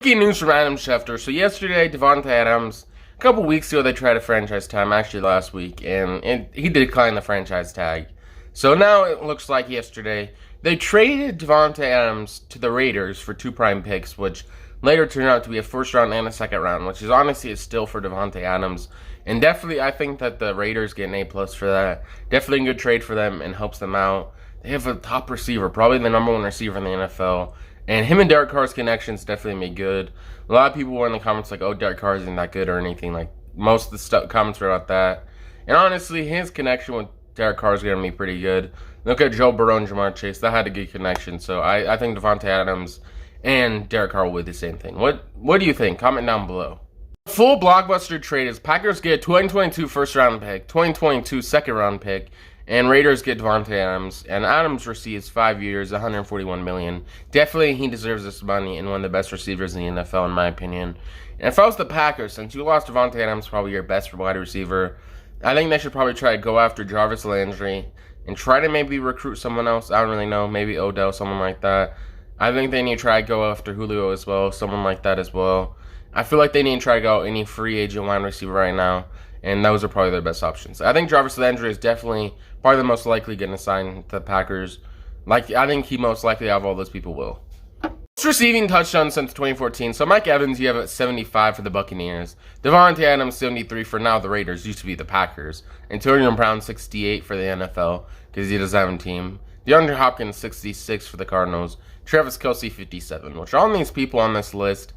Breaking news from Adam Schefter. So yesterday, Davante Adams, a couple weeks ago, they tried a franchise tag, actually last week, and he declined the franchise tag. So now it looks like yesterday, they traded Davante Adams to the Raiders for 2 prime picks, which later turned out to be a first round and a second round, which is honestly a steal for Davante Adams. And definitely, I think that the Raiders get an A+ for that. Definitely a good trade for them and helps them out. They have a top receiver, probably the #1 receiver in the NFL. And him and Derek Carr's connections definitely made good. A lot of people were in the comments like, oh, Derek Carr isn't that good or anything. Like, most of the comments were about that. And honestly, his connection with Derek Carr is going to be pretty good. Look at Joe Burrow and Jamar Chase. That had a good connection. So I think Davante Adams and Derek Carr will do the same thing. What do you think? Comment down below. Full blockbuster trade is Packers get 2022 first round pick, 2022 second round pick, and Raiders get Davante Adams. And Adams receives 5 years, $141 million. Definitely, he deserves this money and one of the best receivers in the NFL, in my opinion. And if I was the Packers, since you lost Davante Adams, probably your best wide receiver, I think they should probably try to go after Jarvis Landry and try to maybe recruit someone else. I don't really know, maybe Odell, someone like that. I think they need to try to go after Julio as well, someone like that as well. I feel like they need to try to go any free agent wide receiver right now, and those are probably their best options. I think Jarvis Landry is definitely probably the most likely getting assigned to the Packers. Like, I think he most likely out of all those people will. Most receiving touchdowns since 2014. So Mike Evans, you have at 75 for the Buccaneers. Davante Adams, 73 for now the Raiders, used to be the Packers. Antonio Brown, 68 for the NFL because he doesn't have a team. DeAndre Hopkins, 66 for the Cardinals. Travis Kelce, 57. Which all these people on this list,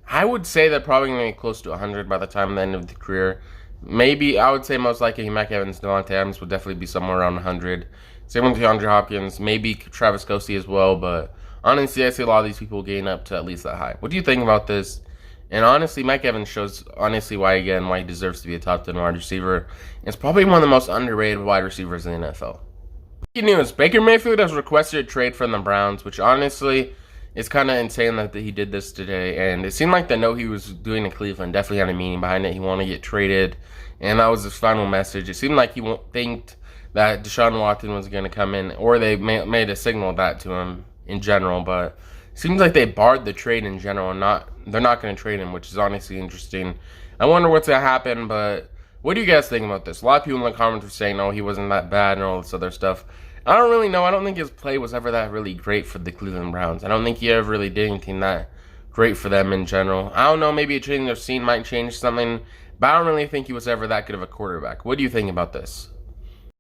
I would say they're probably going to be close to 100 by the time of the end of the career. Maybe, I would say most likely Mike Evans, Davante Adams would definitely be somewhere around 100. Same with DeAndre Hopkins, maybe Travis Kelce as well, but honestly, I see a lot of these people getting up to at least that high. What do you think about this? And honestly, Mike Evans shows, honestly, why he deserves to be a top 10 wide receiver. It's probably one of the most underrated wide receivers in the NFL. Breaking news, Baker Mayfield has requested a trade from the Browns, which honestly, it's kind of insane that he did this today, and it seemed like the note he was doing in Cleveland definitely had a meaning behind it. He wanted to get traded, and that was his final message. It seemed like he thinked that Deshaun Watson was going to come in, or they made a signal of that to him in general, but it seems like they barred the trade in general, and they're not going to trade him, which is honestly interesting. I wonder what's going to happen, but what do you guys think about this? A lot of people in the comments were saying, oh, he wasn't that bad and all this other stuff. I don't really know. I don't think his play was ever that really great for the Cleveland Browns. I don't think he ever really did anything that great for them in general. I don't know. Maybe a change of scene might change something, but I don't really think he was ever that good of a quarterback. What do you think about this?